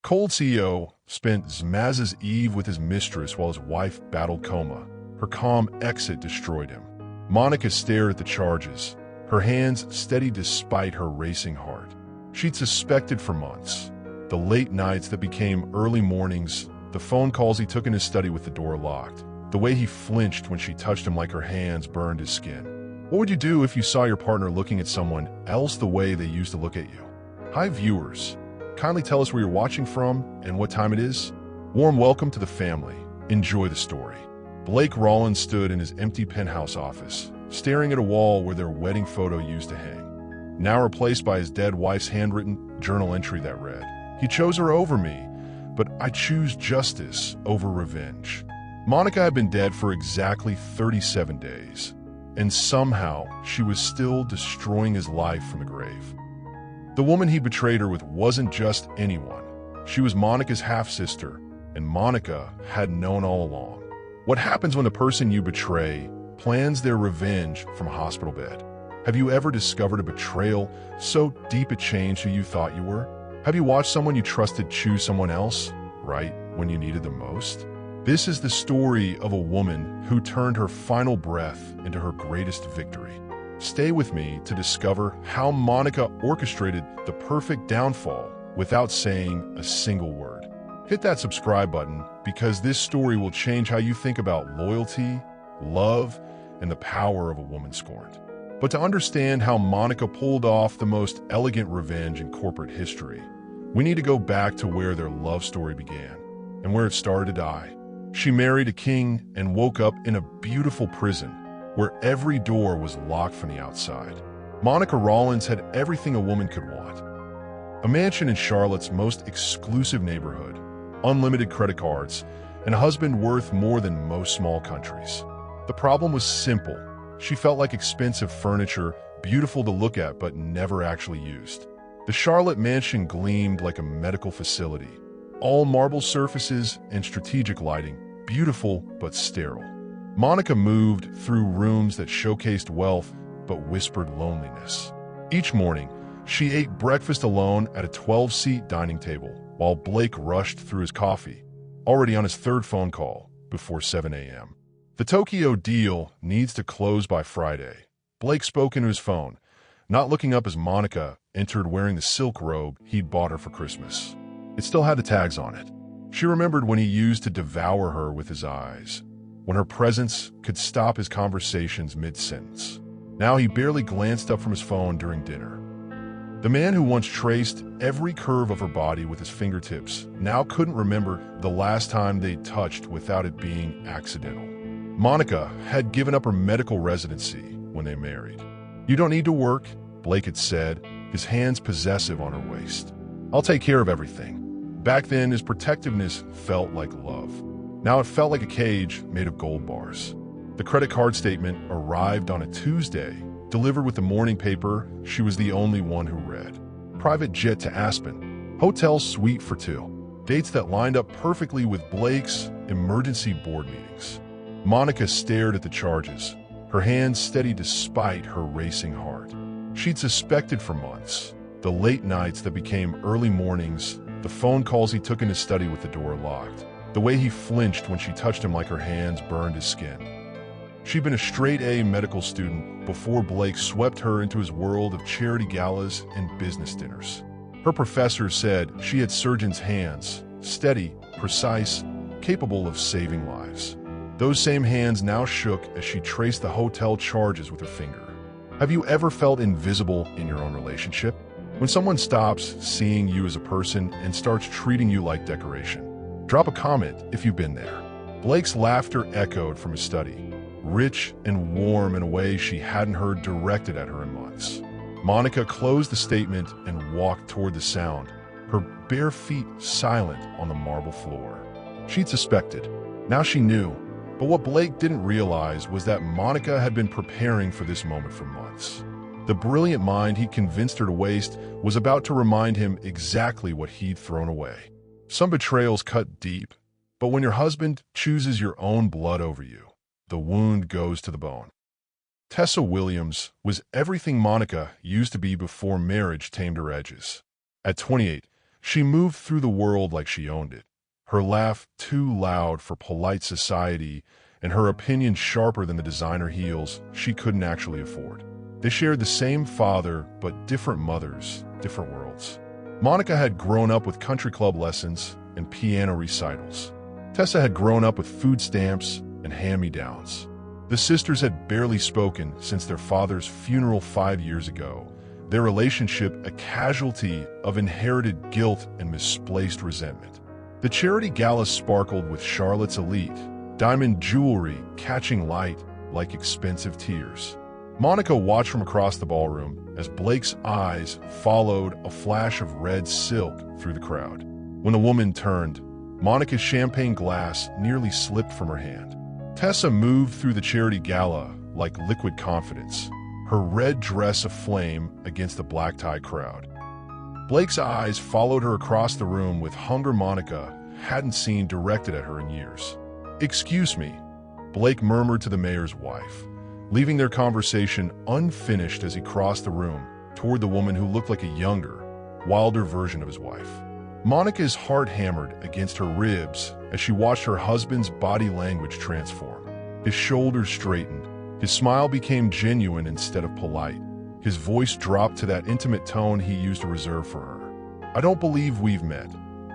Cold CEO spent Xmas'S Eve with his mistress while his wife battled Coma. Her calm exit destroyed him. Monica stared at the charges, her hands steady despite her racing heart. She'd suspected for months. The late nights that became early mornings, the phone calls he took in his study with the door locked, the way he flinched when she touched him like her hands burned his skin. What would you do if you saw your partner looking at someone else the way they used to look at you? Hi viewers. Kindly tell us where you're watching from and what time it is. Warm welcome to the family. Enjoy the story. Blake Rollins stood in his empty penthouse office, staring at a wall where their wedding photo used to hang, now replaced by his dead wife's handwritten journal entry that read, "He chose her over me, but I choose justice over revenge." Monica had been dead for exactly 37 days, and somehow she was still destroying his life from the grave. The woman he betrayed her with wasn't just anyone. She was Monica's half-sister, and Monica had known all along. What happens when the person you betray plans their revenge from a hospital bed? Have you ever discovered a betrayal so deep it changed who you thought you were? Have you watched someone you trusted choose someone else, right when you needed them most? This is the story of a woman who turned her final breath into her greatest victory. Stay with me to discover how Monica orchestrated the perfect downfall without saying a single word. Hit that subscribe button because this story will change how you think about loyalty, love, and the power of a woman scorned. But to understand how Monica pulled off the most elegant revenge in corporate history, we need to go back to where their love story began and where it started to die. She married a king and woke up in a beautiful prison where every door was locked from the outside. Monica Rollins had everything a woman could want. A mansion in Charlotte's most exclusive neighborhood, unlimited credit cards, and a husband worth more than most small countries. The problem was simple. She felt like expensive furniture, beautiful to look at but never actually used. The Charlotte mansion gleamed like a medical facility. All marble surfaces and strategic lighting, beautiful but sterile. Monica moved through rooms that showcased wealth but whispered loneliness. Each morning, she ate breakfast alone at a 12-seat dining table while Blake rushed through his coffee, already on his third phone call before 7 a.m. The Tokyo deal needs to close by Friday. Blake spoke into his phone, not looking up as Monica entered wearing the silk robe he'd bought her for Christmas. It still had the tags on it. She remembered when he used to devour her with his eyes, when her presence could stop his conversations mid-sentence. Now he barely glanced up from his phone during dinner. The man who once traced every curve of her body with his fingertips now couldn't remember the last time they touched without it being accidental. Monica had given up her medical residency when they married. "You don't need to work," Blake had said, his hands possessive on her waist. "I'll take care of everything." Back then, his protectiveness felt like love. Now it felt like a cage made of gold bars. The credit card statement arrived on a Tuesday, delivered with the morning paper she was the only one who read. Private jet to Aspen, hotel suite for two, dates that lined up perfectly with Blake's emergency board meetings. Monica stared at the charges, her hands steady despite her racing heart. She'd suspected for months. The late nights that became early mornings, the phone calls he took in his study with the door locked, the way he flinched when she touched him like her hands burned his skin. She'd been a straight-A medical student before Blake swept her into his world of charity galas and business dinners. Her professors said she had surgeons' hands, steady, precise, capable of saving lives. Those same hands now shook as she traced the hotel charges with her finger. Have you ever felt invisible in your own relationship? When someone stops seeing you as a person and starts treating you like decoration. Drop a comment if you've been there. Blake's laughter echoed from his study, rich and warm in a way she hadn't heard directed at her in months. Monica closed the statement and walked toward the sound, her bare feet silent on the marble floor. She'd suspected. Now she knew. But what Blake didn't realize was that Monica had been preparing for this moment for months. The brilliant mind he convinced her to waste was about to remind him exactly what he'd thrown away. Some betrayals cut deep, but when your husband chooses your own blood over you, the wound goes to the bone. Tessa Williams was everything Monica used to be before marriage tamed her edges. At 28, She moved through the world like she owned it, her laugh too loud for polite society and her opinion sharper than the designer heels she couldn't actually afford. They shared the same father, but different mothers, different worlds. Monica had grown up with country club lessons and piano recitals. Tessa had grown up with food stamps and hand-me-downs. The sisters had barely spoken since their father's funeral 5 years ago, their relationship a casualty of inherited guilt and misplaced resentment. The charity gala sparkled with Charlotte's elite, diamond jewelry catching light like expensive tears. Monica watched from across the ballroom as Blake's eyes followed a flash of red silk through the crowd. When the woman turned, Monica's champagne glass nearly slipped from her hand. Tessa moved through the charity gala like liquid confidence, her red dress aflame against the black-tie crowd. Blake's eyes followed her across the room with hunger Monica hadn't seen directed at her in years. "Excuse me," Blake murmured to the mayor's wife, leaving their conversation unfinished as he crossed the room toward the woman who looked like a younger, wilder version of his wife. Monica's heart hammered against her ribs as she watched her husband's body language transform. His shoulders straightened, his smile became genuine instead of polite. His voice dropped to that intimate tone he used to reserve for her. "I don't believe we've met."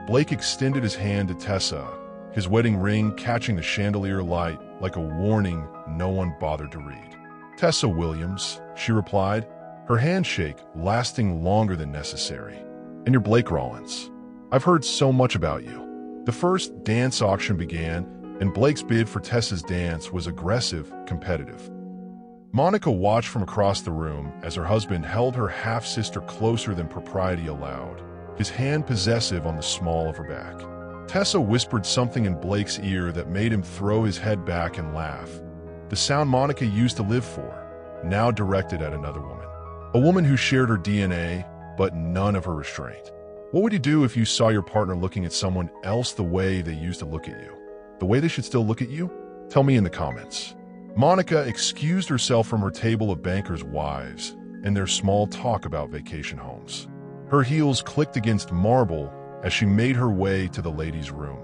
Blake extended his hand to Tessa, his wedding ring catching the chandelier light like a warning no one bothered to read. "Tessa Williams," she replied, her handshake lasting longer than necessary. "And you're Blake Rollins. I've heard so much about you." The first dance auction began, and Blake's bid for Tessa's dance was aggressive, competitive. Monica watched from across the room as her husband held her half-sister closer than propriety allowed, his hand possessive on the small of her back. Tessa whispered something in Blake's ear that made him throw his head back and laugh. The sound Monica used to live for, now directed at another woman. A woman who shared her DNA, but none of her restraint. What would you do if you saw your partner looking at someone else the way they used to look at you? The way they should still look at you? Tell me in the comments. Monica excused herself from her table of bankers' wives and their small talk about vacation homes. Her heels clicked against marble as she made her way to the ladies' room,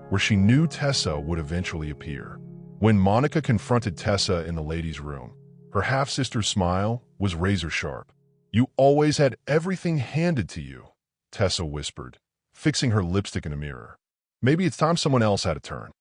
where she knew Tessa would eventually appear. When Monica confronted Tessa in the ladies' room, her half-sister's smile was razor-sharp. "You always had everything handed to you," Tessa whispered, fixing her lipstick in a mirror. "Maybe it's time someone else had a turn."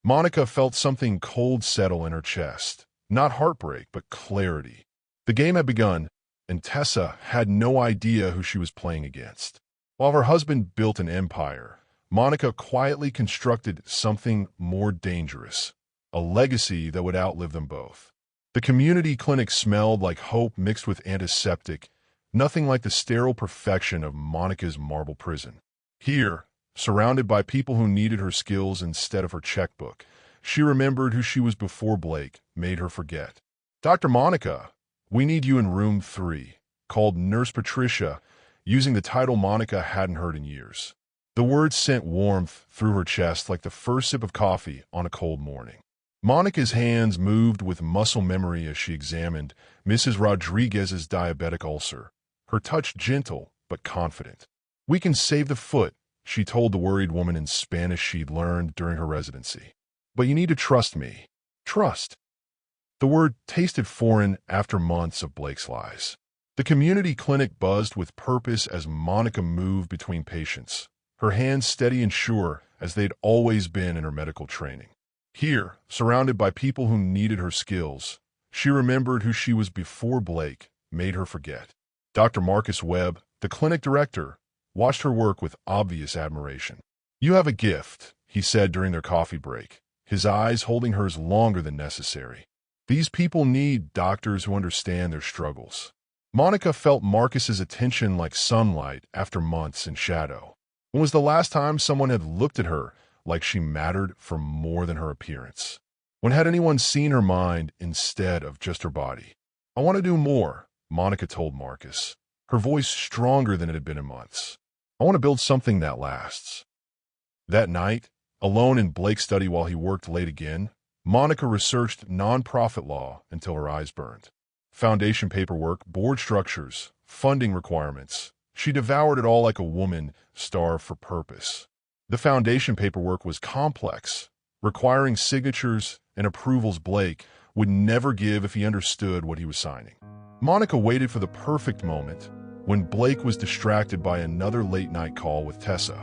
Monica felt something cold settle in her chest. Not heartbreak, but clarity. The game had begun, and Tessa had no idea who she was playing against. While her husband built an empire, Monica quietly constructed something more dangerous, a legacy that would outlive them both. The community clinic smelled like hope mixed with antiseptic, nothing like the sterile perfection of Monica's marble prison. Here, surrounded by people who needed her skills instead of her checkbook, she remembered who she was before Blake made her forget. "Dr. Monica, we need you in room 3, called Nurse Patricia, using the title Monica hadn't heard in years. The words sent warmth through her chest like the first sip of coffee on a cold morning. Monica's hands moved with muscle memory as she examined Mrs. Rodriguez's diabetic ulcer, her touch gentle but confident. "We can save the foot," she told the worried woman in Spanish she'd learned during her residency. "But you need to trust me." Trust. The word tasted foreign after months of Blake's lies. The community clinic buzzed with purpose as Monica moved between patients, her hands steady and sure as they'd always been in her medical training. Here, surrounded by people who needed her skills, she remembered who she was before Blake made her forget. Dr. Marcus Webb, the clinic director, watched her work with obvious admiration. "You have a gift," he said during their coffee break, his eyes holding hers longer than necessary. "These people need doctors who understand their struggles." Monica felt Marcus's attention like sunlight after months in shadow. When was the last time someone had looked at her like she mattered for more than her appearance? When had anyone seen her mind instead of just her body? "I want to do more," Monica told Marcus, her voice stronger than it had been in months. "I want to build something that lasts." That night, alone in Blake's study while he worked late again, Monica researched nonprofit law until her eyes burned. Foundation paperwork, board structures, funding requirements. She devoured it all like a woman starved for purpose. The foundation paperwork was complex, requiring signatures and approvals Blake would never give if he understood what he was signing. Monica waited for the perfect moment when Blake was distracted by another late-night call with Tessa.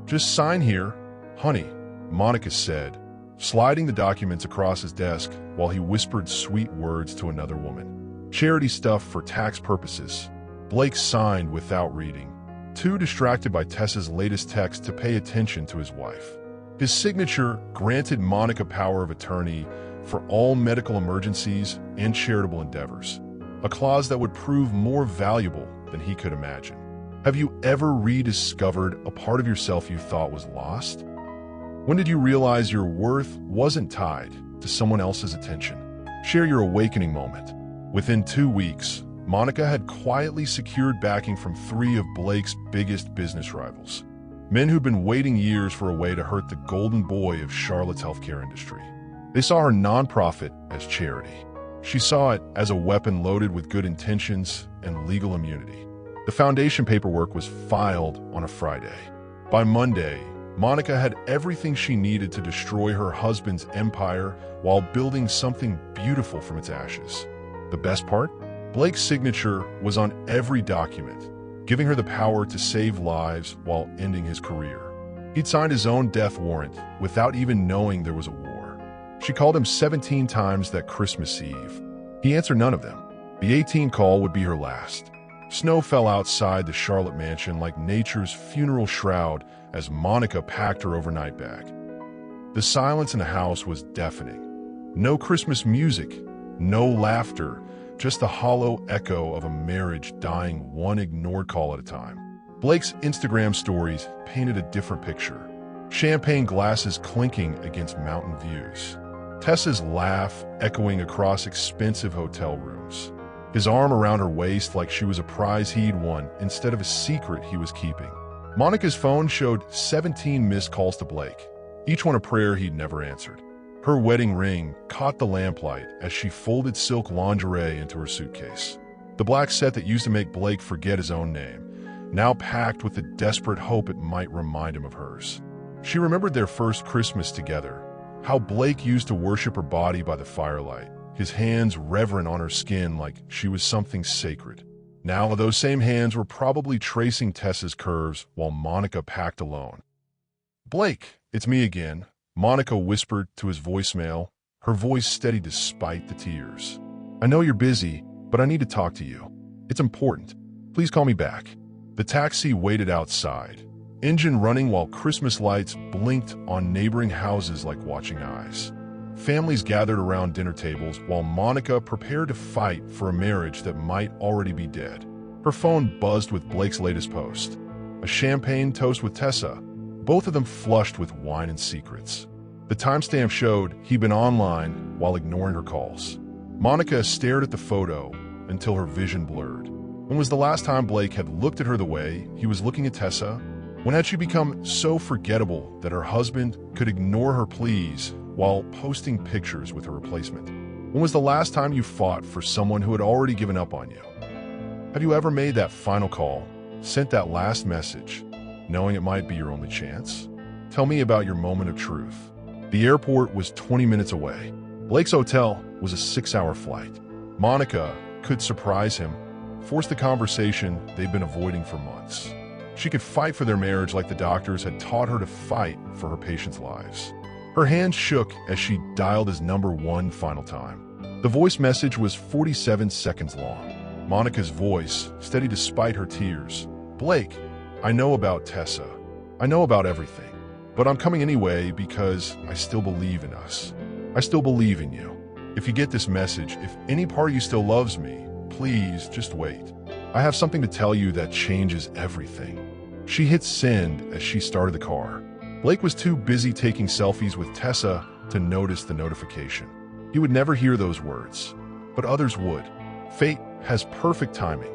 "Just sign here, honey," Monica said, sliding the documents across his desk while he whispered sweet words to another woman. Charity stuff for tax purposes. Blake signed without reading, too distracted by Tessa's latest text to pay attention to his wife. His signature granted Monica power of attorney for all medical emergencies and charitable endeavors, a clause that would prove more valuable than he could imagine. Have you ever rediscovered a part of yourself you thought was lost? When did you realize your worth wasn't tied to someone else's attention? Share your awakening moment. Within 2 weeks, Monica had quietly secured backing from 3 of Blake's biggest business rivals, men who'd been waiting years for a way to hurt the golden boy of Charlotte's healthcare industry. They saw her nonprofit as charity. She saw it as a weapon loaded with good intentions and legal immunity. The foundation paperwork was filed on a Friday. By Monday, Monica had everything she needed to destroy her husband's empire while building something beautiful from its ashes. The best part? Blake's signature was on every document, giving her the power to save lives while ending his career. He'd signed his own death warrant without even knowing there was a war. She called him 17 times that Christmas Eve. He answered none of them. The 18th call would be her last. Snow fell outside the Charlotte mansion like nature's funeral shroud as Monica packed her overnight bag. The silence in the house was deafening. No Christmas music, no laughter, just the hollow echo of a marriage dying one ignored call at a time. Blake's Instagram stories painted a different picture. Champagne glasses clinking against mountain views. Tessa's laugh echoing across expensive hotel rooms. His arm around her waist like she was a prize he'd won instead of a secret he was keeping. Monica's phone showed 17 missed calls to Blake, each one a prayer he'd never answered. Her wedding ring caught the lamplight as she folded silk lingerie into her suitcase. The black set that used to make Blake forget his own name, now packed with the desperate hope it might remind him of hers. She remembered their first Christmas together, how Blake used to worship her body by the firelight, his hands reverent on her skin like she was something sacred. Now those same hands were probably tracing Tessa's curves while Monica packed alone. "Blake, it's me again," Monica whispered to his voicemail, her voice steady despite the tears. "I know you're busy, but I need to talk to you. It's important. Please call me back." The taxi waited outside, engine running while Christmas lights blinked on neighboring houses like watching eyes. Families gathered around dinner tables while Monica prepared to fight for a marriage that might already be dead. Her phone buzzed with Blake's latest post. A champagne toast with Tessa, both of them flushed with wine and secrets. The timestamp showed he'd been online while ignoring her calls. Monica stared at the photo until her vision blurred. When was the last time Blake had looked at her the way he was looking at Tessa? When had she become so forgettable that her husband could ignore her pleas while posting pictures with her replacement? When was the last time you fought for someone who had already given up on you? Have you ever made that final call, sent that last message, knowing it might be your only chance? Tell me about your moment of truth. The airport was 20 minutes away. Blake's hotel was a 6-hour flight. Monica could surprise him, force the conversation they'd been avoiding for months. She could fight for their marriage like the doctors had taught her to fight for her patients' lives. Her hands shook as she dialed his number one final time. The voice message was 47 seconds long. Monica's voice, steady despite her tears. "Blake, I know about Tessa. I know about everything. But I'm coming anyway because I still believe in us. I still believe in you. If you get this message, if any part of you still loves me, please just wait. I have something to tell you that changes everything." She hit send as she started the car. Blake was too busy taking selfies with Tessa to notice the notification. He would never hear those words, but others would. Fate has perfect timing.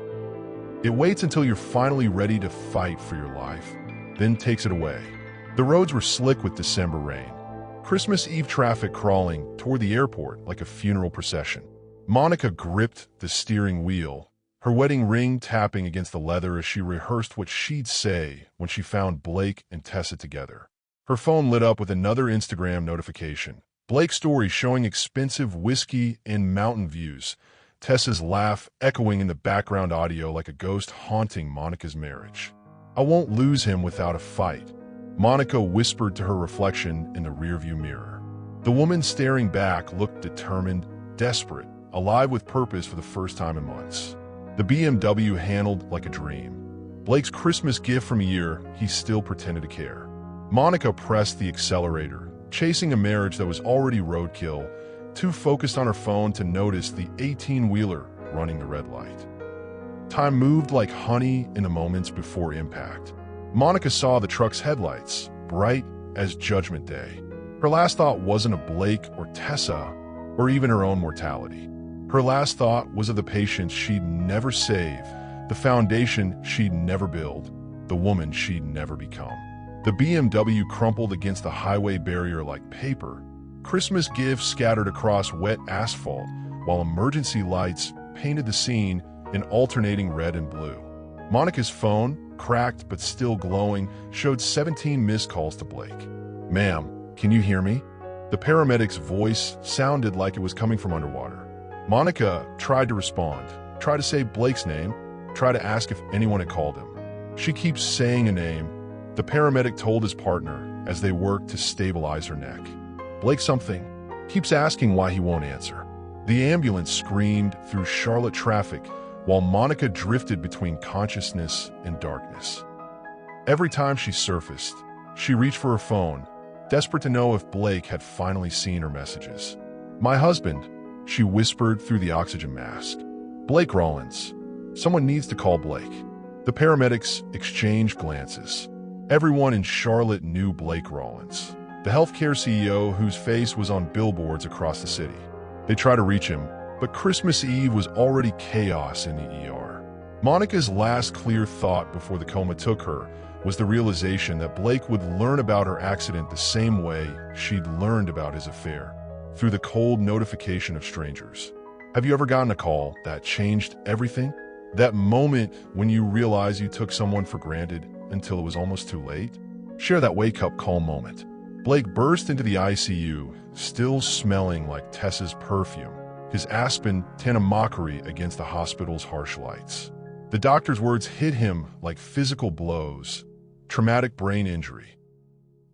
It waits until you're finally ready to fight for your life, then takes it away. The roads were slick with December rain. Christmas Eve traffic crawling toward the airport like a funeral procession. Monica gripped the steering wheel, her wedding ring tapping against the leather as she rehearsed what she'd say when she found Blake and Tessa together. Her phone lit up with another Instagram notification. Blake's story showing expensive whiskey and mountain views. Tessa's laugh echoing in the background audio like a ghost haunting Monica's marriage. "I won't lose him without a fight," Monica whispered to her reflection in the rearview mirror. The woman staring back looked determined, desperate, alive with purpose for the first time in months. The BMW handled like a dream. Blake's Christmas gift from a year, he still pretended to care. Monica pressed the accelerator, chasing a marriage that was already roadkill, too focused on her phone to notice the 18-wheeler running the red light. Time moved like honey in the moments before impact. Monica saw the truck's headlights, bright as Judgment Day. Her last thought wasn't of Blake or Tessa, or even her own mortality. Her last thought was of the patients she'd never save, the foundation she'd never build, the woman she'd never become. The BMW crumpled against the highway barrier like paper. Christmas gifts scattered across wet asphalt, while emergency lights painted the scene in alternating red and blue. Monica's phone, cracked but still glowing, showed 17 missed calls to Blake. "Ma'am, can you hear me?" The paramedic's voice sounded like it was coming from underwater. Monica tried to respond, tried to say Blake's name, tried to ask if anyone had called him. "She keeps saying a name," the paramedic told his partner as they worked to stabilize her neck. "Blake something. Keeps asking why he won't answer." The ambulance screamed through Charlotte traffic while Monica drifted between consciousness and darkness. Every time she surfaced, she reached for her phone, desperate to know if Blake had finally seen her messages. "My husband," she whispered through the oxygen mask. "Blake Rollins. Someone needs to call Blake." The paramedics exchanged glances. Everyone in Charlotte knew Blake Rollins, the healthcare CEO whose face was on billboards across the city. They tried to reach him, but Christmas Eve was already chaos in the ER. Monica's last clear thought before the coma took her was the realization that Blake would learn about her accident the same way she'd learned about his affair, through the cold notification of strangers. Have you ever gotten a call that changed everything? That moment when you realize you took someone for granted until it was almost too late? Share that wake-up call moment. Blake burst into the ICU, still smelling like Tessa's perfume, his aspen tin a mockery against the hospital's harsh lights. The doctor's words hit him like physical blows. Traumatic brain injury.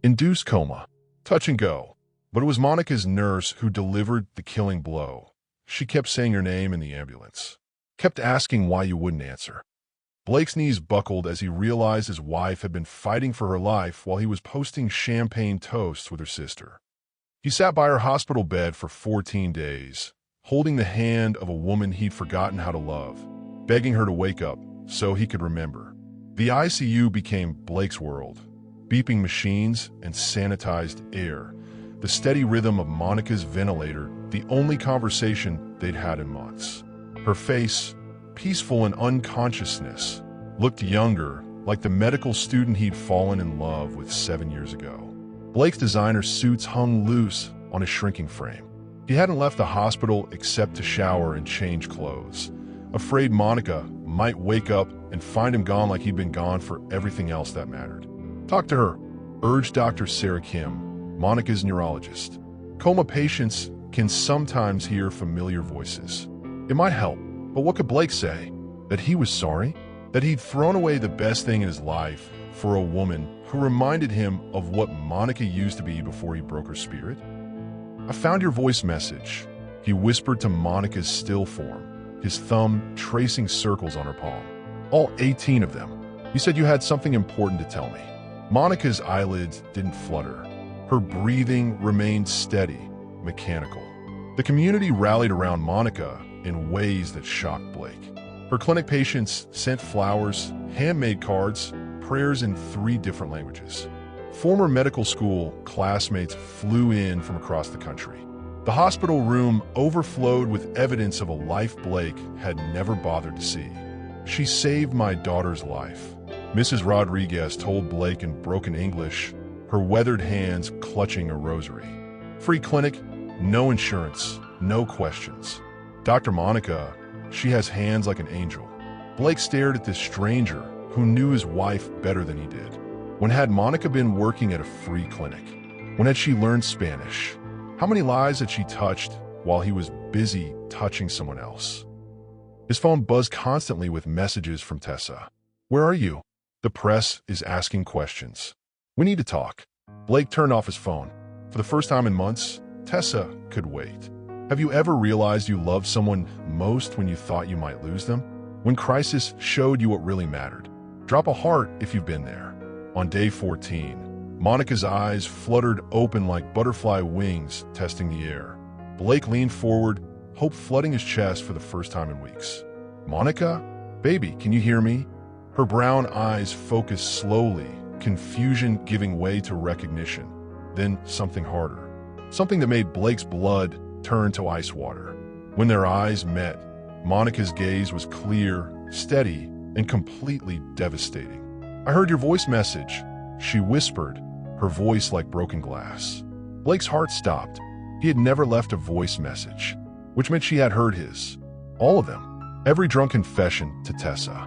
Induced coma. Touch and go. But it was Monica's nurse who delivered the killing blow. She kept saying your name in the ambulance. Kept asking why you wouldn't answer. Blake's knees buckled as he realized his wife had been fighting for her life while he was posting champagne toasts with her sister. He sat by her hospital bed for 14 days, holding the hand of a woman he'd forgotten how to love, begging her to wake up so he could remember. The ICU became Blake's world. Beeping machines and sanitized air, the steady rhythm of Monica's ventilator, the only conversation they'd had in months. Her face, peaceful in unconsciousness, looked younger, like the medical student he'd fallen in love with 7 years ago. Blake's designer suits hung loose on his shrinking frame. He hadn't left the hospital except to shower and change clothes, afraid Monica might wake up and find him gone like he'd been gone for everything else that mattered. Talk to her, urged Dr. Sarah Kim, Monica's neurologist. Coma patients can sometimes hear familiar voices. It might help, but what could Blake say? That he was sorry? That he'd thrown away the best thing in his life for a woman who reminded him of what Monica used to be before he broke her spirit? "I found your voice message," he whispered to Monica's still form, his thumb tracing circles on her palm. "All 18 of them. You said you had something important to tell me." Monica's eyelids didn't flutter. Her breathing remained steady, mechanical. The community rallied around Monica in ways that shocked Blake. Her clinic patients sent flowers, handmade cards, prayers in 3 different languages. Former medical school classmates flew in from across the country. The hospital room overflowed with evidence of a life Blake had never bothered to see. "She saved my daughter's life," Mrs. Rodriguez told Blake in broken English, her weathered hands clutching a rosary. "Free clinic, no insurance, no questions. Dr. Monica, she has hands like an angel." Blake stared at this stranger who knew his wife better than he did. When had Monica been working at a free clinic? When had she learned Spanish? How many lives had she touched while he was busy touching someone else? His phone buzzed constantly with messages from Tessa. "Where are you? The press is asking questions. We need to talk." Blake turned off his phone. For the first time in months, Tessa could wait. Have you ever realized you loved someone most when you thought you might lose them? When crisis showed you what really mattered? Drop a heart if you've been there. On day 14, Monica's eyes fluttered open like butterfly wings testing the air. Blake leaned forward, hope flooding his chest for the first time in weeks. "Monica? Baby, can you hear me?" Her brown eyes focused slowly, confusion giving way to recognition. Then something harder. Something that made Blake's blood turn to ice water. When their eyes met, Monica's gaze was clear, steady, and completely devastating. "I heard your voice message," she whispered, her voice like broken glass. Blake's heart stopped. He had never left a voice message, which meant she had heard his. All of them. Every drunk confession to Tessa.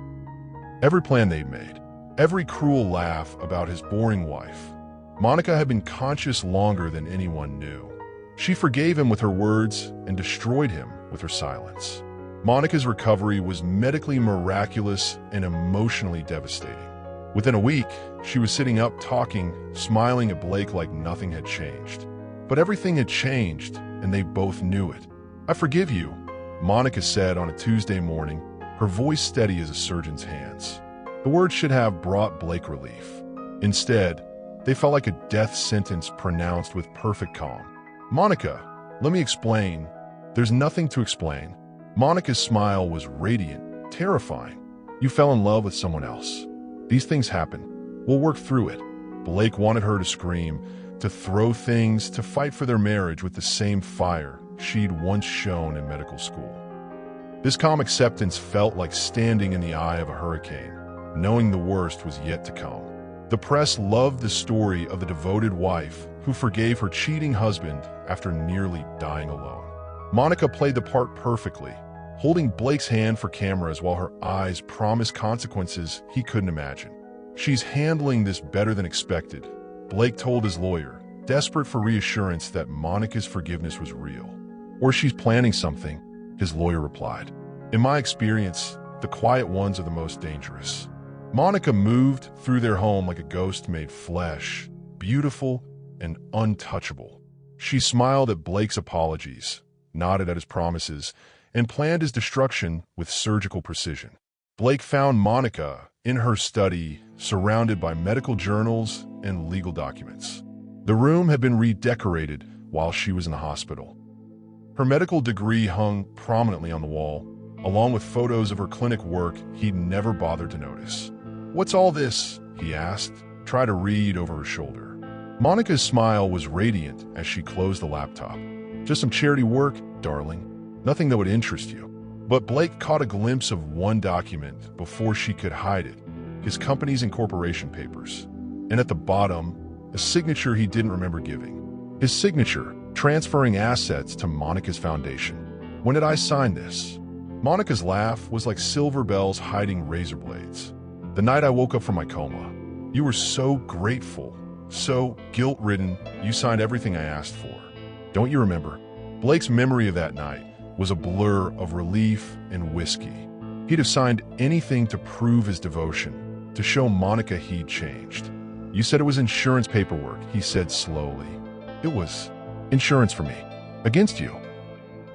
Every plan they'd made. Every cruel laugh about his boring wife. Monica had been conscious longer than anyone knew. She forgave him with her words and destroyed him with her silence. Monica's recovery was medically miraculous and emotionally devastating. Within a week, she was sitting up talking, smiling at Blake like nothing had changed. But everything had changed, and they both knew it. "I forgive you," Monica said on a Tuesday morning, her voice steady as a surgeon's hands. The words should have brought Blake relief. Instead, they felt like a death sentence pronounced with perfect calm. "Monica, let me explain." "There's nothing to explain." Monica's smile was radiant, terrifying. "You fell in love with someone else. These things happen. We'll work through it." Blake wanted her to scream, to throw things, to fight for their marriage with the same fire she'd once shown in medical school. This calm acceptance felt like standing in the eye of a hurricane, knowing the worst was yet to come. The press loved the story of the devoted wife who forgave her cheating husband after nearly dying alone. Monica played the part perfectly, holding Blake's hand for cameras while her eyes promised consequences he couldn't imagine. "She's handling this better than expected," Blake told his lawyer, desperate for reassurance that Monica's forgiveness was real. "Or she's planning something," his lawyer replied. "In my experience, the quiet ones are the most dangerous." Monica moved through their home like a ghost made flesh, beautiful and untouchable. She smiled at Blake's apologies, nodded at his promises, and planned his destruction with surgical precision. Blake found Monica in her study, surrounded by medical journals and legal documents. The room had been redecorated while she was in the hospital. Her medical degree hung prominently on the wall, along with photos of her clinic work he'd never bothered to notice. "What's all this?" he asked, trying to read over her shoulder. Monica's smile was radiant as she closed the laptop. "Just some charity work, darling. Nothing that would interest you." But Blake caught a glimpse of one document before she could hide it, his company's incorporation papers. And at the bottom, a signature he didn't remember giving. His signature, transferring assets to Monica's foundation. "When did I sign this?" Monica's laugh was like silver bells hiding razor blades. "The night I woke up from my coma. You were so grateful, so guilt-ridden, you signed everything I asked for. Don't you remember?" Blake's memory of that night was a blur of relief and whiskey. He'd have signed anything to prove his devotion, to show Monica he'd changed. "You said it was insurance paperwork," he said slowly. "It was insurance for me. Against you."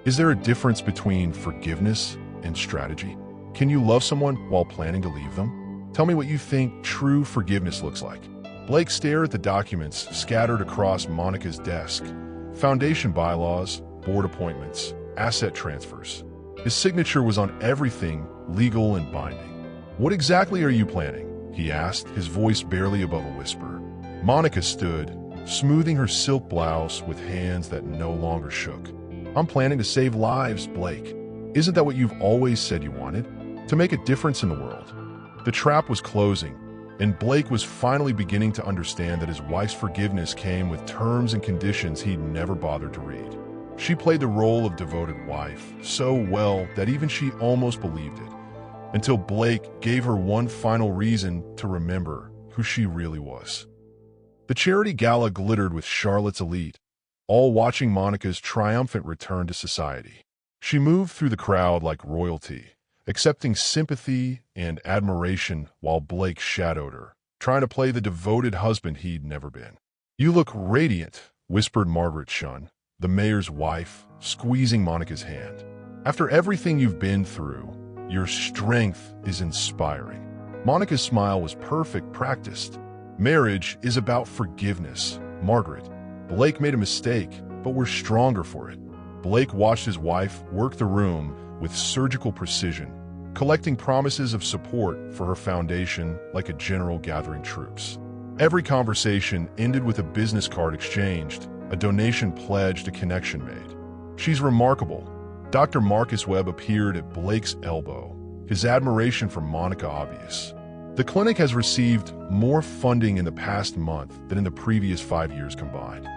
Is there a difference between forgiveness and strategy? Can you love someone while planning to leave them? Tell me what you think true forgiveness looks like. Blake stared at the documents scattered across Monica's desk. Foundation bylaws, board appointments, asset transfers. His signature was on everything legal and binding. "What exactly are you planning?" he asked, his voice barely above a whisper. Monica stood, smoothing her silk blouse with hands that no longer shook. "I'm planning to save lives, Blake. Isn't that what you've always said you wanted? To make a difference in the world." The trap was closing, and Blake was finally beginning to understand that his wife's forgiveness came with terms and conditions he'd never bothered to read. She played the role of devoted wife so well that even she almost believed it. until Blake gave her one final reason to remember who she really was. The charity gala glittered with Charlotte's elite, all watching Monica's triumphant return to society. She moved through the crowd like royalty, accepting sympathy and admiration while Blake shadowed her, trying to play the devoted husband he'd never been. "You look radiant," whispered Margaret Shunn, the mayor's wife, squeezing Monica's hand. "After everything you've been through, your strength is inspiring." Monica's smile was perfect, practiced. "Marriage is about forgiveness, Margaret. Blake made a mistake, but we're stronger for it." Blake watched his wife work the room with surgical precision, collecting promises of support for her foundation like a general gathering troops. Every conversation ended with a business card exchanged, a donation pledged, a connection made. "She's remarkable." Dr. Marcus Webb appeared at Blake's elbow, his admiration for Monica obvious. "The clinic has received more funding in the past month than in the previous 5 years combined."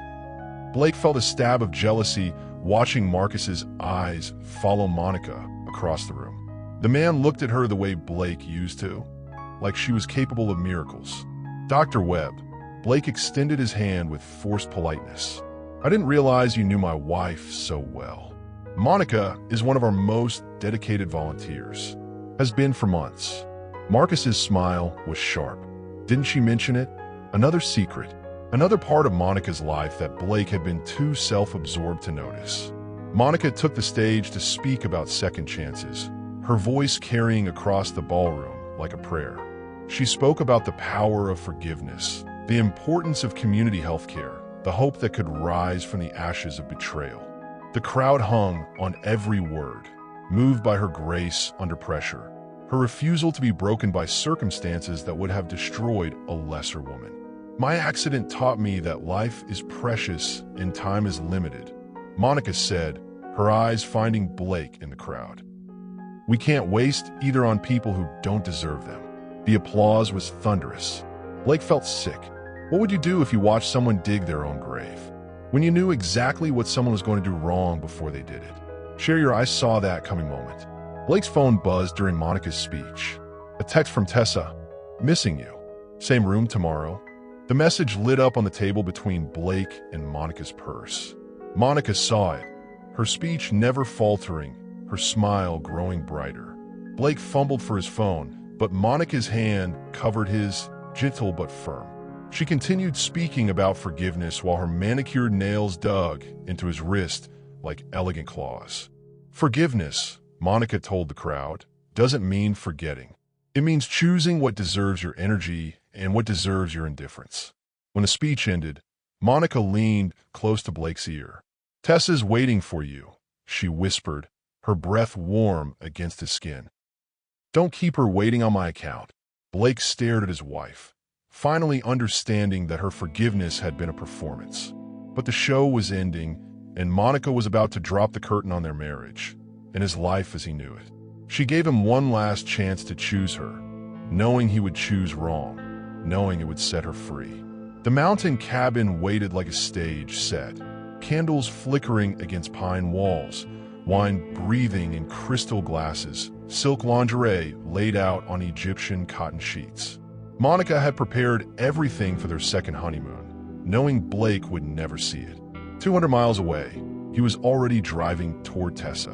Blake felt a stab of jealousy watching Marcus's eyes follow Monica across the room. The man looked at her the way Blake used to, like she was capable of miracles. "Dr. Webb," Blake extended his hand with forced politeness. "I didn't realize you knew my wife so well. Monica is one of our most dedicated volunteers. Has been for months." Marcus's smile was sharp. Didn't she mention it? Another secret. Another part of Monica's life that Blake had been too self-absorbed to notice. Monica took the stage to speak about second chances, her voice carrying across the ballroom like a prayer. She spoke about the power of forgiveness, the importance of community healthcare, the hope that could rise from the ashes of betrayal. The crowd hung on every word, moved by her grace under pressure, her refusal to be broken by circumstances that would have destroyed a lesser woman. "My accident taught me that life is precious and time is limited," Monica said, her eyes finding Blake in the crowd. "We can't waste either on people who don't deserve them." The applause was thunderous. Blake felt sick. What would you do if you watched someone dig their own grave? When you knew exactly what someone was going to do wrong before they did it? Share your "I saw that coming" moment. Blake's phone buzzed during Monica's speech. A text from Tessa. "Missing you. Same room tomorrow." The message lit up on the table between Blake and Monica's purse. Monica saw it, her speech never faltering, her smile growing brighter. Blake fumbled for his phone, but Monica's hand covered his, gentle but firm. She continued speaking about forgiveness while her manicured nails dug into his wrist like elegant claws. "Forgiveness," Monica told the crowd, "doesn't mean forgetting. It means choosing what deserves your energy and what deserves your indifference." When the speech ended, Monica leaned close to Blake's ear. "Tessa's waiting for you," she whispered, her breath warm against his skin. "Don't keep her waiting on my account." Blake stared at his wife, finally understanding that her forgiveness had been a performance. But the show was ending, and Monica was about to drop the curtain on their marriage, and his life as he knew it. She gave him one last chance to choose her, knowing he would choose wrong, knowing it would set her free. The mountain cabin waited like a stage set, candles flickering against pine walls, wine breathing in crystal glasses, silk lingerie laid out on Egyptian cotton sheets. Monica had prepared everything for their second honeymoon, knowing Blake would never see it. 200 miles away, he was already driving toward Tessa.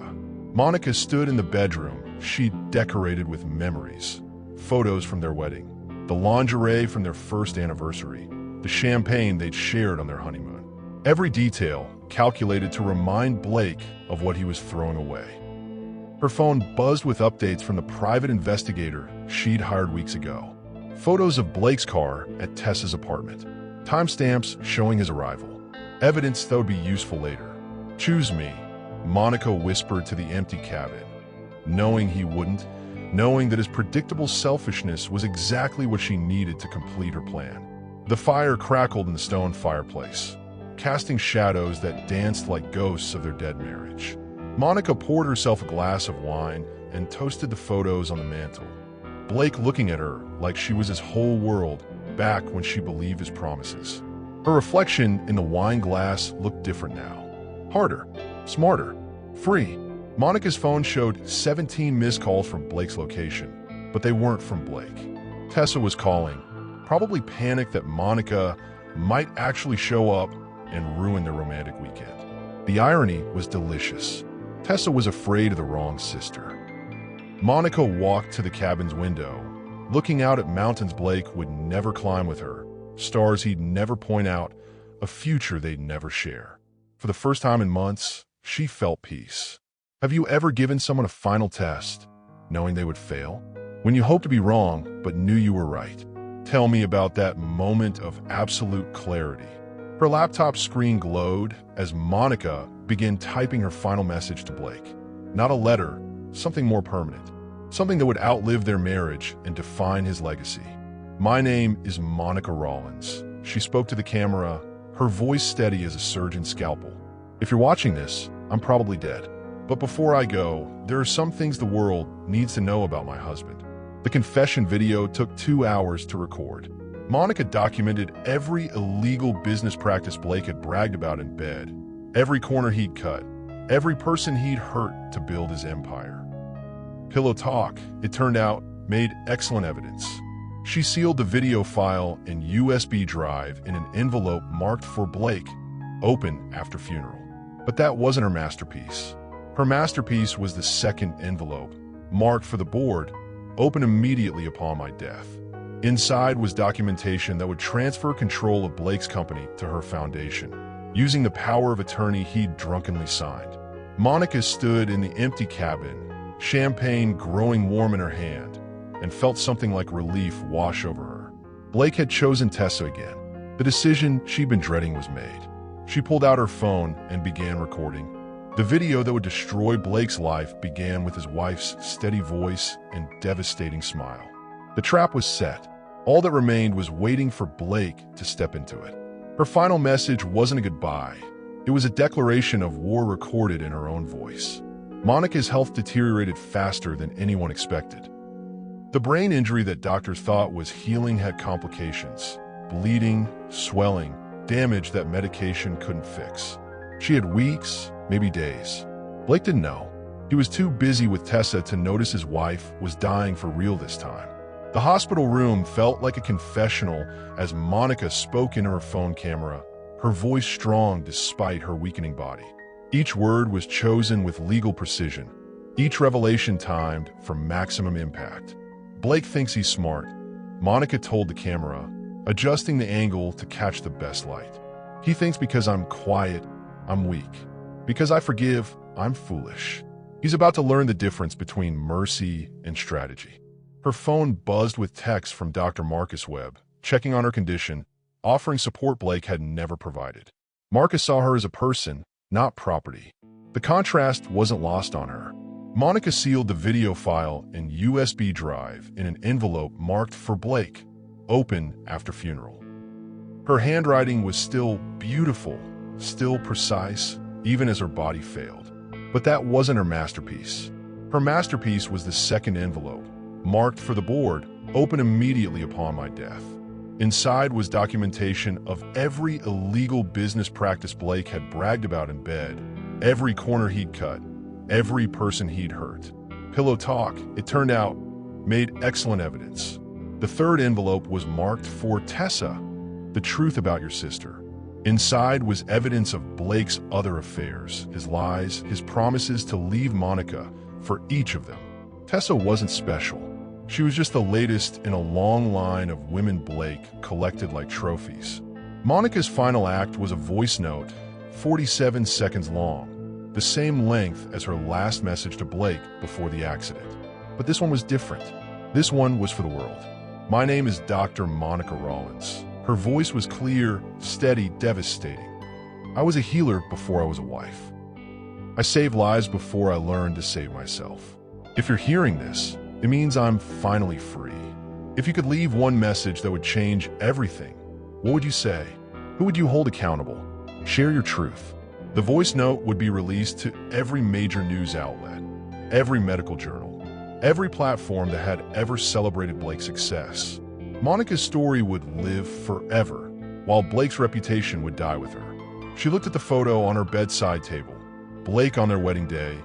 Monica stood in the bedroom she'd decorated with memories, photos from their wedding, the lingerie from their first anniversary, the champagne they'd shared on their honeymoon. Every detail calculated to remind Blake of what he was throwing away. Her phone buzzed with updates from the private investigator she'd hired weeks ago. Photos of Blake's car at Tessa's apartment. Timestamps showing his arrival. Evidence that would be useful later. "Choose me," Monica whispered to the empty cabin, knowing he wouldn't, knowing that his predictable selfishness was exactly what she needed to complete her plan. The fire crackled in the stone fireplace, casting shadows that danced like ghosts of their dead marriage. Monica poured herself a glass of wine and toasted the photos on the mantel, Blake looking at her like she was his whole world back when she believed his promises. Her reflection in the wine glass looked different now. Harder, smarter, free. Monica's phone showed 17 missed calls from Blake's location, but they weren't from Blake. Tessa was calling, probably panicked that Monica might actually show up and ruin their romantic weekend. The irony was delicious. Tessa was afraid of the wrong sister. Monica walked to the cabin's window, looking out at mountains Blake would never climb with her, stars he'd never point out, a future they'd never share. For the first time in months, she felt peace. Have you ever given someone a final test, knowing they would fail? When you hoped to be wrong, but knew you were right. Tell me about that moment of absolute clarity. Her laptop screen glowed as Monica began typing her final message to Blake. Not a letter, something more permanent. Something that would outlive their marriage and define his legacy. My name is Monica Rollins. She spoke to the camera, her voice steady as a surgeon's scalpel. If you're watching this, I'm probably dead. But before I go, there are some things the world needs to know about my husband. The confession video took 2 hours to record. Monica documented every illegal business practice Blake had bragged about in bed, every corner he'd cut, every person he'd hurt to build his empire. Pillow talk, it turned out, made excellent evidence. She sealed the video file in USB drive in an envelope marked for Blake, open after funeral. But that wasn't her masterpiece. Her masterpiece was the second envelope, marked for the board, open immediately upon my death. Inside was documentation that would transfer control of Blake's company to her foundation, using the power of attorney he'd drunkenly signed. Monica stood in the empty cabin, champagne growing warm in her hand, and felt something like relief wash over her. Blake had chosen Tessa again. The decision she'd been dreading was made. She pulled out her phone and began recording. The video that would destroy Blake's life began with his wife's steady voice and devastating smile. The trap was set. All that remained was waiting for Blake to step into it. Her final message wasn't a goodbye. It was a declaration of war recorded in her own voice. Monica's health deteriorated faster than anyone expected. The brain injury that doctors thought was healing had complications, bleeding, swelling, damage that medication couldn't fix. She had weeks, maybe days. Blake didn't know. He was too busy with Tessa to notice his wife was dying for real this time. The hospital room felt like a confessional as Monica spoke into her phone camera, her voice strong despite her weakening body. Each word was chosen with legal precision, each revelation timed for maximum impact. Blake thinks he's smart, Monica told the camera, adjusting the angle to catch the best light. He thinks because I'm quiet, I'm weak. Because I forgive, I'm foolish. He's about to learn the difference between mercy and strategy. Her phone buzzed with texts from Dr. Marcus Webb, checking on her condition, offering support Blake had never provided. Marcus saw her as a person, not property. The contrast wasn't lost on her. Monica sealed the video file in USB drive in an envelope marked for Blake, open after funeral. Her handwriting was still beautiful, still precise, even as her body failed. But that wasn't her masterpiece. Her masterpiece was the second envelope, marked for the board, open immediately upon my death. Inside was documentation of every illegal business practice Blake had bragged about in bed, every corner he'd cut, every person he'd hurt. Pillow talk, it turned out, made excellent evidence. The third envelope was marked for Tessa, the truth about your sister. Inside was evidence of Blake's other affairs, his lies, his promises to leave Monica for each of them. Tessa wasn't special. She was just the latest in a long line of women Blake collected like trophies. Monica's final act was a voice note, 47 seconds long, the same length as her last message to Blake before the accident. But this one was different. This one was for the world. My name is Dr. Monica Rollins. Her voice was clear, steady, devastating. I was a healer before I was a wife. I saved lives before I learned to save myself. If you're hearing this, it means I'm finally free. If you could leave one message that would change everything, what would you say? Who would you hold accountable? Share your truth. The voice note would be released to every major news outlet, every medical journal, every platform that had ever celebrated Blake's success. Monica's story would live forever, while Blake's reputation would die with her. She looked at the photo on her bedside table, Blake on their wedding day,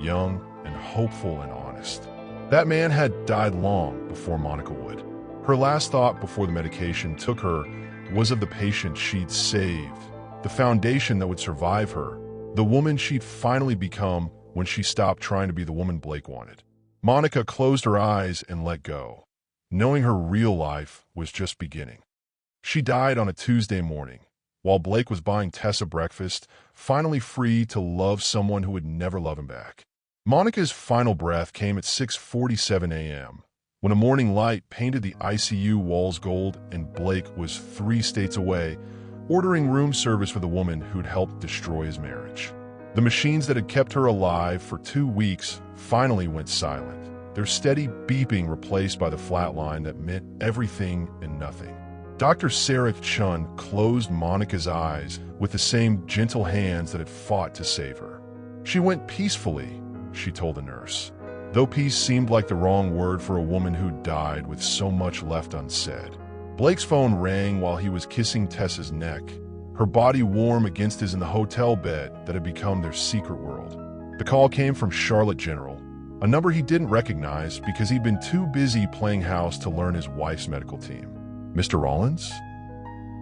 young and hopeful and honest. That man had died long before Monica would. Her last thought before the medication took her was of the patient she'd saved, the foundation that would survive her, the woman she'd finally become when she stopped trying to be the woman Blake wanted. Monica closed her eyes and let go, knowing her real life was just beginning. She died on a Tuesday morning, while Blake was buying Tessa breakfast, finally free to love someone who would never love him back. Monica's final breath came at 6:47 a.m., when a morning light painted the ICU walls gold and Blake was 3 states away, ordering room service for the woman who'd helped destroy his marriage. The machines that had kept her alive for 2 weeks finally went silent, their steady beeping replaced by the flatline that meant everything and nothing. Dr. Sarah Chun closed Monica's eyes with the same gentle hands that had fought to save her. She went peacefully, she told the nurse, though peace seemed like the wrong word for a woman who died with so much left unsaid. Blake's phone rang while he was kissing Tessa's neck, her body warm against his in the hotel bed that had become their secret world. The call came from Charlotte General, a number he didn't recognize because he'd been too busy playing house to learn his wife's medical team. Mr. Rollins?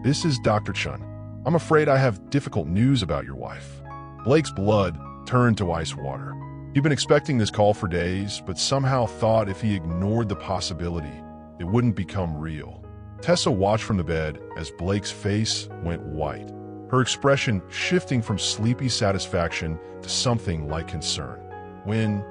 This is Dr. Chun. I'm afraid I have difficult news about your wife. Blake's blood turned to ice water. He'd been expecting this call for days, but somehow thought if he ignored the possibility, it wouldn't become real. Tessa watched from the bed as Blake's face went white, her expression shifting from sleepy satisfaction to something like concern. When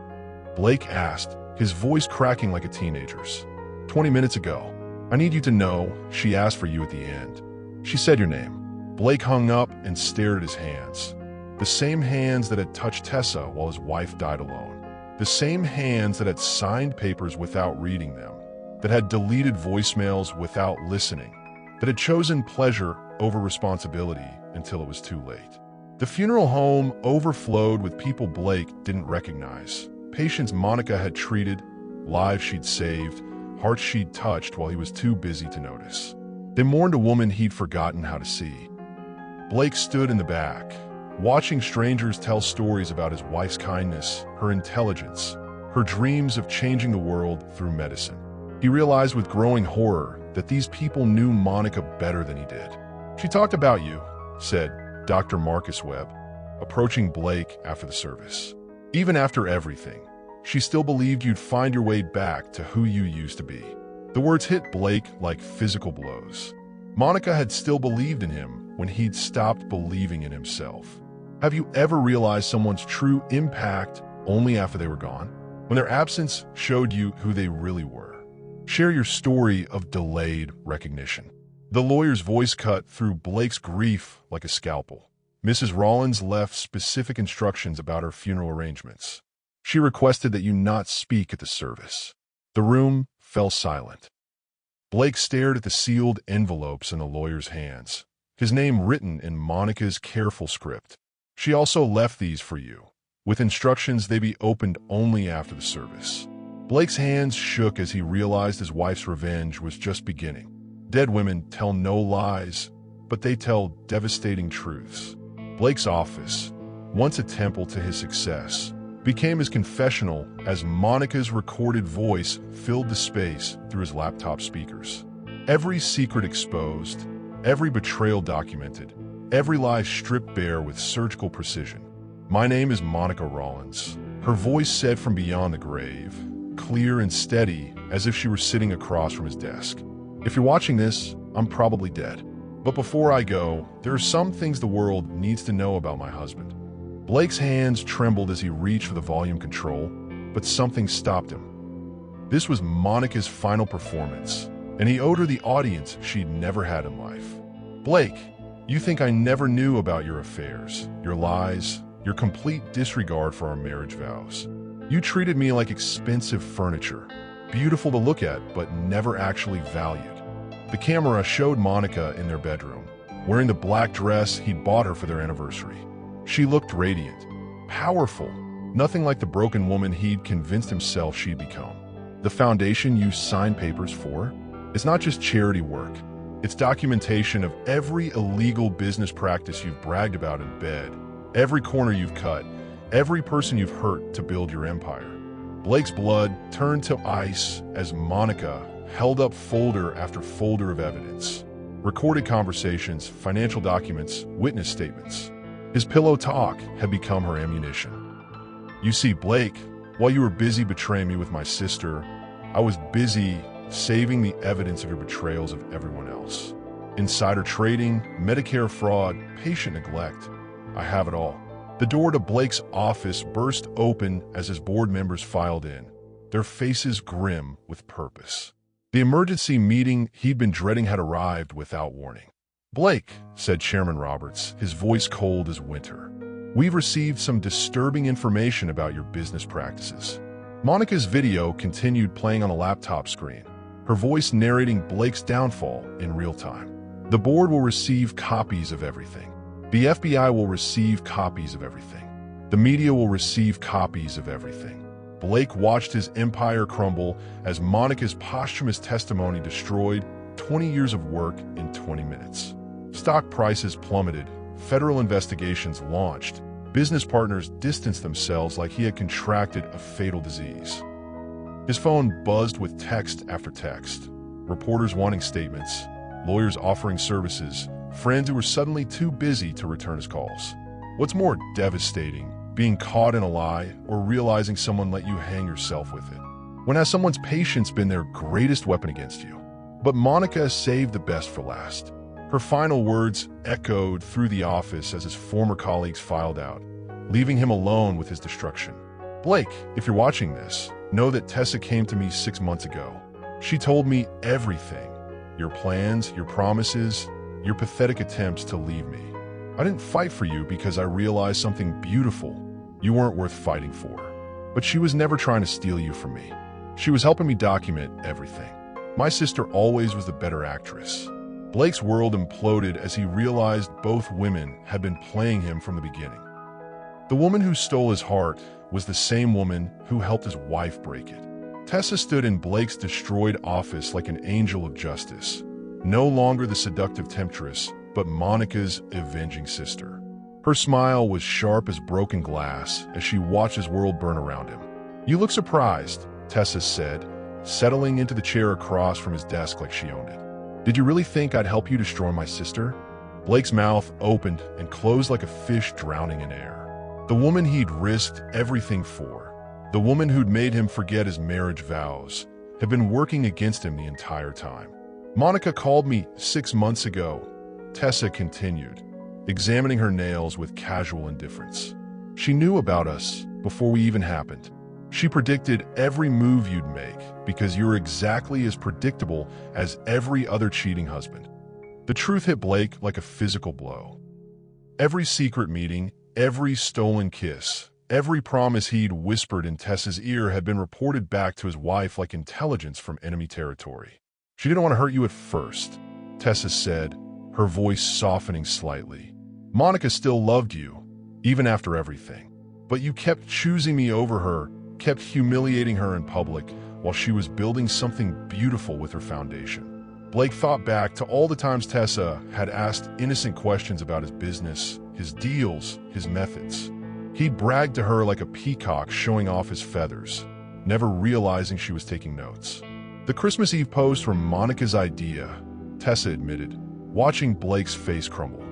Blake asked, his voice cracking like a teenager's. 20 minutes ago. I need you to know she asked for you at the end. She said your name. Blake hung up and stared at his hands. The same hands that had touched Tessa while his wife died alone. The same hands that had signed papers without reading them, that had deleted voicemails without listening, that had chosen pleasure over responsibility until it was too late. The funeral home overflowed with people Blake didn't recognize, patients Monica had treated, lives she'd saved, hearts she'd touched while he was too busy to notice. They mourned a woman he'd forgotten how to see. Blake stood in the back, watching strangers tell stories about his wife's kindness, her intelligence, her dreams of changing the world through medicine. He realized with growing horror that these people knew Monica better than he did. She talked about you, said Dr. Marcus Webb, approaching Blake after the service. Even after everything, she still believed you'd find your way back to who you used to be. The words hit Blake like physical blows. Monica had still believed in him when he'd stopped believing in himself. Have you ever realized someone's true impact only after they were gone? When their absence showed you who they really were? Share your story of delayed recognition. The lawyer's voice cut through Blake's grief like a scalpel. Mrs. Rollins left specific instructions about her funeral arrangements. She requested that you not speak at the service. The room fell silent. Blake stared at the sealed envelopes in the lawyer's hands, his name written in Monica's careful script. She also left these for you, with instructions they be opened only after the service. Blake's hands shook as he realized his wife's revenge was just beginning. Dead women tell no lies, but they tell devastating truths. Blake's office, once a temple to his success, became as confessional as Monica's recorded voice filled the space through his laptop speakers. Every secret exposed, every betrayal documented, every lie stripped bare with surgical precision. My name is Monica Rollins. Her voice said from beyond the grave, clear and steady as if she were sitting across from his desk. If you're watching this, I'm probably dead. But before I go, there are some things the world needs to know about my husband. Blake's hands trembled as he reached for the volume control, but something stopped him. This was Monica's final performance, and he owed her the audience she'd never had in life. Blake, you think I never knew about your affairs, your lies, your complete disregard for our marriage vows. You treated me like expensive furniture, beautiful to look at, but never actually valued. The camera showed Monica in their bedroom, wearing the black dress he'd bought her for their anniversary. She looked radiant, powerful, nothing like the broken woman he'd convinced himself she'd become. The foundation you signed papers for? It's not just charity work. It's documentation of every illegal business practice you've bragged about in bed, every corner you've cut, every person you've hurt to build your empire. Blake's blood turned to ice as Monica held up folder after folder of evidence. Recorded conversations, financial documents, witness statements. His pillow talk had become her ammunition. You see, Blake, while you were busy betraying me with my sister, I was busy saving the evidence of your betrayals of everyone else. Insider trading, Medicare fraud, patient neglect. I have it all. The door to Blake's office burst open as his board members filed in, their faces grim with purpose. The emergency meeting he'd been dreading had arrived without warning. "Blake," said Chairman Roberts, his voice cold as winter, "we've received some disturbing information about your business practices." Monica's video continued playing on a laptop screen, her voice narrating Blake's downfall in real time. "The board will receive copies of everything. The FBI will receive copies of everything. The media will receive copies of everything." Blake watched his empire crumble as Monica's posthumous testimony destroyed 20 years of work in 20 minutes. Stock prices plummeted, federal investigations launched, business partners distanced themselves like he had contracted a fatal disease. His phone buzzed with text after text, reporters wanting statements, lawyers offering services, friends who were suddenly too busy to return his calls. What's more devastating, being caught in a lie or realizing someone let you hang yourself with it? When has someone's patience been their greatest weapon against you? But Monica saved the best for last. Her final words echoed through the office as his former colleagues filed out, leaving him alone with his destruction. "Blake, if you're watching this, know that Tessa came to me 6 months ago. She told me everything. Your plans, your promises, your pathetic attempts to leave me. I didn't fight for you because I realized something beautiful. You weren't worth fighting for. But she was never trying to steal you from me. She was helping me document everything. My sister always was the better actress." Blake's world imploded as he realized both women had been playing him from the beginning. The woman who stole his heart was the same woman who helped his wife break it. Tessa stood in Blake's destroyed office like an angel of justice, no longer the seductive temptress, but Monica's avenging sister. Her smile was sharp as broken glass as she watched his world burn around him. "You look surprised," Tessa said, settling into the chair across from his desk like she owned it. "Did you really think I'd help you destroy my sister?" Blake's mouth opened and closed like a fish drowning in air. The woman he'd risked everything for, the woman who'd made him forget his marriage vows, had been working against him the entire time. "Monica called me 6 months ago," Tessa continued, examining her nails with casual indifference. "She knew about us before we even happened. She predicted every move you'd make because you're exactly as predictable as every other cheating husband." The truth hit Blake like a physical blow. Every secret meeting, every stolen kiss, every promise he'd whispered in Tessa's ear had been reported back to his wife like intelligence from enemy territory. "She didn't want to hurt you at first," Tessa said, her voice softening slightly. "Monica still loved you, even after everything. But you kept choosing me over her, kept humiliating her in public while she was building something beautiful with her foundation." Blake thought back to all the times Tessa had asked innocent questions about his business, his deals, his methods. He'd bragged to her like a peacock showing off his feathers, never realizing she was taking notes. "The Christmas Eve posts were Monica's idea," Tessa admitted, watching Blake's face crumble.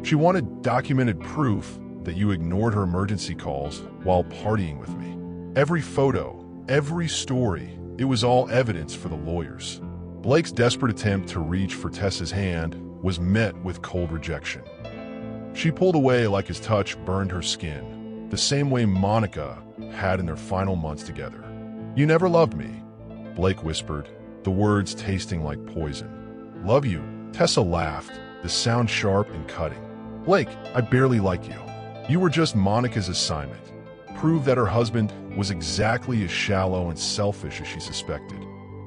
"She wanted documented proof that you ignored her emergency calls while partying with me. Every photo, every story, it was all evidence for the lawyers." Blake's desperate attempt to reach for Tessa's hand was met with cold rejection. She pulled away like his touch burned her skin, the same way Monica had in their final months together. "You never loved me," Blake whispered, the words tasting like poison. "Love you," Tessa laughed, the sound sharp and cutting. "Blake, I barely like you. You were just Monica's assignment. Prove that her husband was exactly as shallow and selfish as she suspected."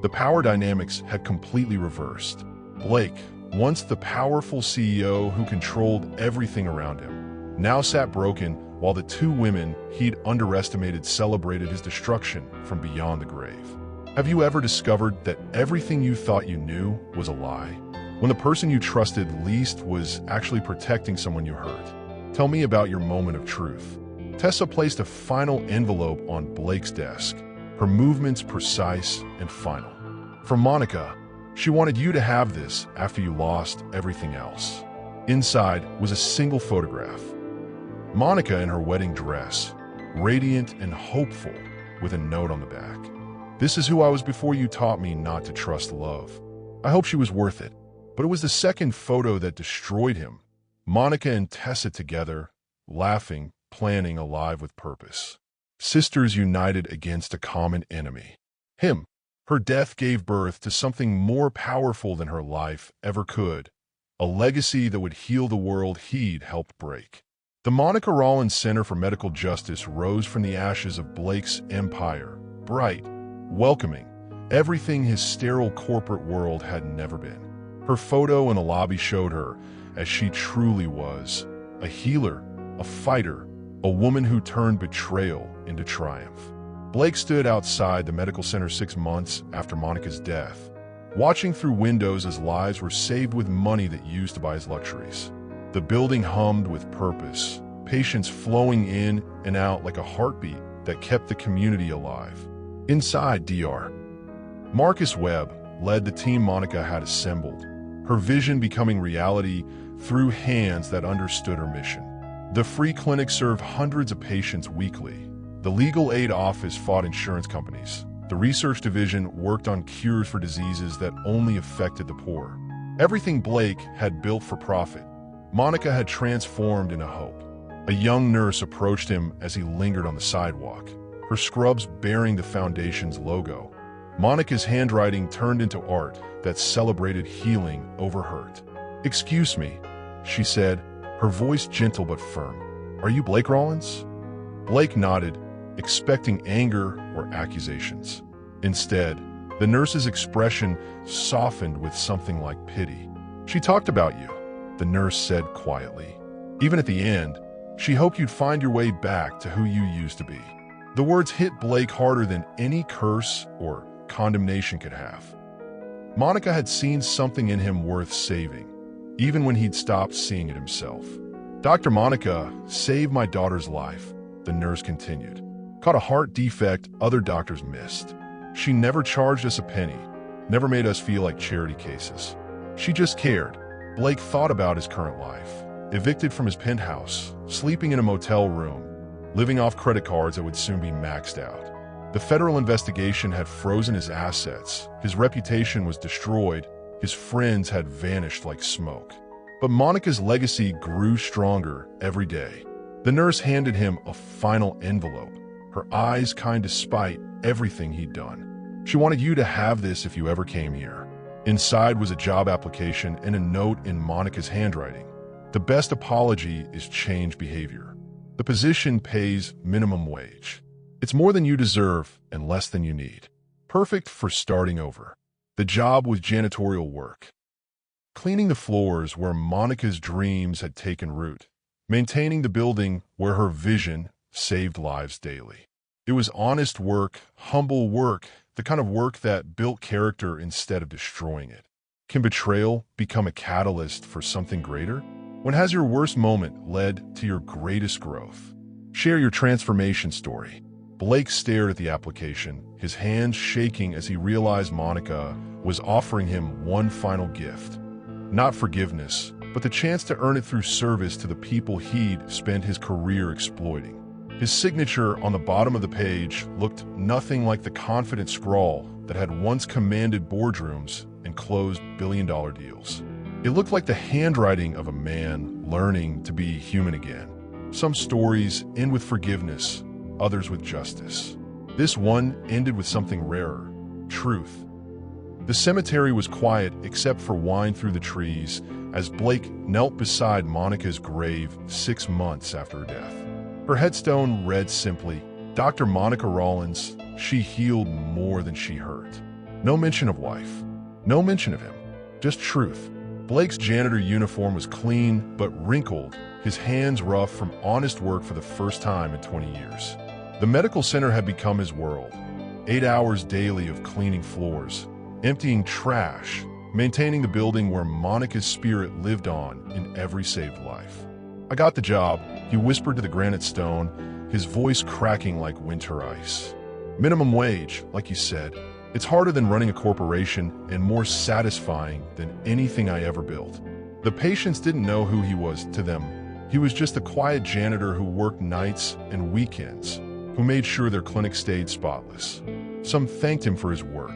The power dynamics had completely reversed. Blake, once the powerful CEO who controlled everything around him, now sat broken while the two women he'd underestimated celebrated his destruction from beyond the grave. Have you ever discovered that everything you thought you knew was a lie? When the person you trusted least was actually protecting someone you hurt? Tell me about your moment of truth. Tessa placed a final envelope on Blake's desk, her movements precise and final. From Monica, she wanted you to have this after you lost everything else. Inside was a single photograph. Monica in her wedding dress, radiant and hopeful, with a note on the back. "This is who I was before you taught me not to trust love." I hope she was worth it. But it was the second photo that destroyed him. Monica and Tessa together, laughing, planning, alive with purpose. Sisters united against a common enemy. Him. Her death gave birth to something more powerful than her life ever could. A legacy that would heal the world he'd helped break. The Monica Rollins Center for Medical Justice rose from the ashes of Blake's empire, bright, welcoming, everything his sterile corporate world had never been. Her photo in the lobby showed her as she truly was, a healer, a fighter, a woman who turned betrayal into triumph. Blake stood outside the medical center 6 months after Monica's death, watching through windows as lives were saved with money that used to buy his luxuries. The building hummed with purpose, patients flowing in and out like a heartbeat that kept the community alive. Inside DR, Marcus Webb led the team Monica had assembled, her vision becoming reality through hands that understood her mission. The free clinic served hundreds of patients weekly. The legal aid office fought insurance companies. The research division worked on cures for diseases that only affected the poor. Everything Blake had built for profit, Monica had transformed into hope. A young nurse approached him as he lingered on the sidewalk, her scrubs bearing the foundation's logo. Monica's handwriting turned into art that celebrated healing over hurt. "Excuse me," she said, her voice gentle but firm. "Are you Blake Rollins?" Blake nodded, expecting anger or accusations. Instead, the nurse's expression softened with something like pity. "She talked about you," the nurse said quietly. "Even at the end, she hoped you'd find your way back to who you used to be." The words hit Blake harder than any curse or condemnation could have. Monica had seen something in him worth saving, even when he'd stopped seeing it himself. "Dr. Monica saved my daughter's life," the nurse continued. "Caught a heart defect other doctors missed. She never charged us a penny, never made us feel like charity cases. She just cared." Blake thought about his current life. Evicted from his penthouse, sleeping in a motel room, living off credit cards that would soon be maxed out. The federal investigation had frozen his assets, his reputation was destroyed, his friends had vanished like smoke. But Monica's legacy grew stronger every day. The nurse handed him a final envelope, her eyes kind despite everything he'd done. "She wanted you to have this if you ever came here." Inside was a job application and a note in Monica's handwriting. "The best apology is change behavior. The position pays minimum wage. It's more than you deserve and less than you need. Perfect for starting over." The job was janitorial work. Cleaning the floors where Monica's dreams had taken root. Maintaining the building where her vision saved lives daily. It was honest work, humble work, the kind of work that built character instead of destroying it. Can betrayal become a catalyst for something greater? When has your worst moment led to your greatest growth? Share your transformation story. Blake stared at the application, his hands shaking as he realized Monica was offering him one final gift. Not forgiveness, but the chance to earn it through service to the people he'd spent his career exploiting. His signature on the bottom of the page looked nothing like the confident scrawl that had once commanded boardrooms and closed billion-dollar deals. It looked like the handwriting of a man learning to be human again. Some stories end with forgiveness, others with justice. This one ended with something rarer, truth. The cemetery was quiet except for whine through the trees as Blake knelt beside Monica's grave 6 months after her death. Her headstone read simply, "Dr. Monica Rollins, she healed more than she hurt." No mention of wife, no mention of him, just truth. Blake's janitor uniform was clean but wrinkled, his hands rough from honest work for the first time in 20 years. The medical center had become his world. 8 hours daily of cleaning floors, emptying trash, maintaining the building where Monica's spirit lived on in every saved life. "I got the job," he whispered to the granite stone, his voice cracking like winter ice. Minimum wage, like you said. It's harder than running a corporation and more satisfying than anything I ever built. The patients didn't know who he was to them. He was just a quiet janitor who worked nights and weekends, who made sure their clinic stayed spotless. Some thanked him for his work.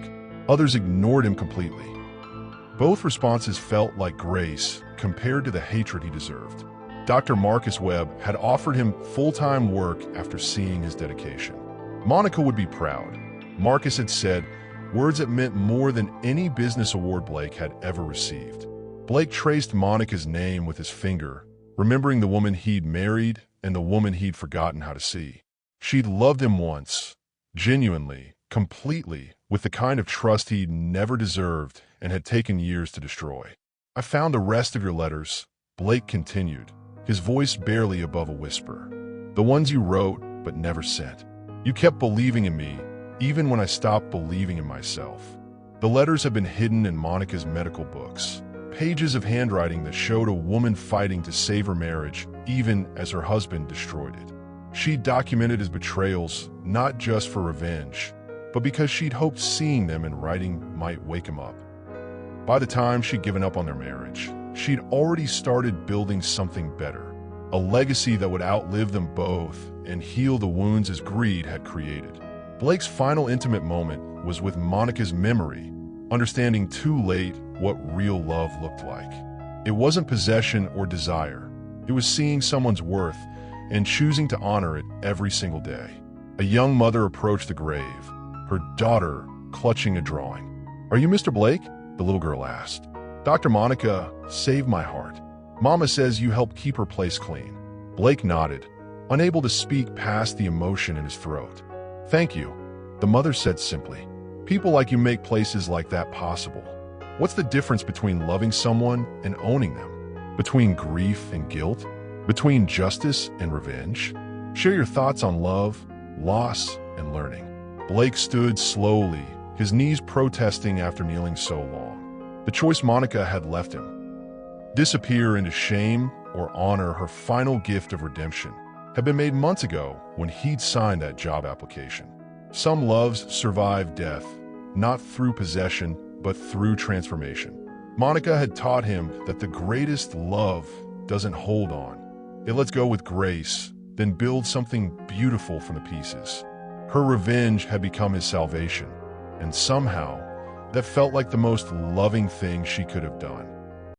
Others ignored him completely. Both responses felt like grace compared to the hatred he deserved. Dr. Marcus Webb had offered him full-time work after seeing his dedication. Monica would be proud. Marcus had said words that meant more than any business award Blake had ever received. Blake traced Monica's name with his finger, remembering the woman he'd married and the woman he'd forgotten how to see. She'd loved him once, genuinely, completely, with the kind of trust he'd never deserved and had taken years to destroy. "I found the rest of your letters," Blake continued, his voice barely above a whisper. "The ones you wrote but never sent. You kept believing in me, even when I stopped believing in myself." The letters had been hidden in Monica's medical books, pages of handwriting that showed a woman fighting to save her marriage, even as her husband destroyed it. She documented his betrayals, not just for revenge, but because she'd hoped seeing them in writing might wake him up. By the time she'd given up on their marriage, she'd already started building something better, a legacy that would outlive them both and heal the wounds his greed had created. Blake's final intimate moment was with Monica's memory, understanding too late what real love looked like. It wasn't possession or desire. It was seeing someone's worth and choosing to honor it every single day. A young mother approached the grave, her daughter clutching a drawing. "Are you Mr. Blake?" the little girl asked. "Dr. Monica saved my heart. Mama says you helped keep her place clean." Blake nodded, unable to speak past the emotion in his throat. "Thank you," the mother said simply. "People like you make places like that possible. What's the difference between loving someone and owning them? Between grief and guilt? Between justice and revenge? Share your thoughts on love, loss, and learning." Blake stood slowly, his knees protesting after kneeling so long. The choice Monica had left him. Disappear into shame or honor her final gift of redemption had been made months ago when he'd signed that job application. Some loves survive death, not through possession, but through transformation. Monica had taught him that the greatest love doesn't hold on. It lets go with grace, then builds something beautiful from the pieces. Her revenge had become his salvation, and somehow, that felt like the most loving thing she could have done.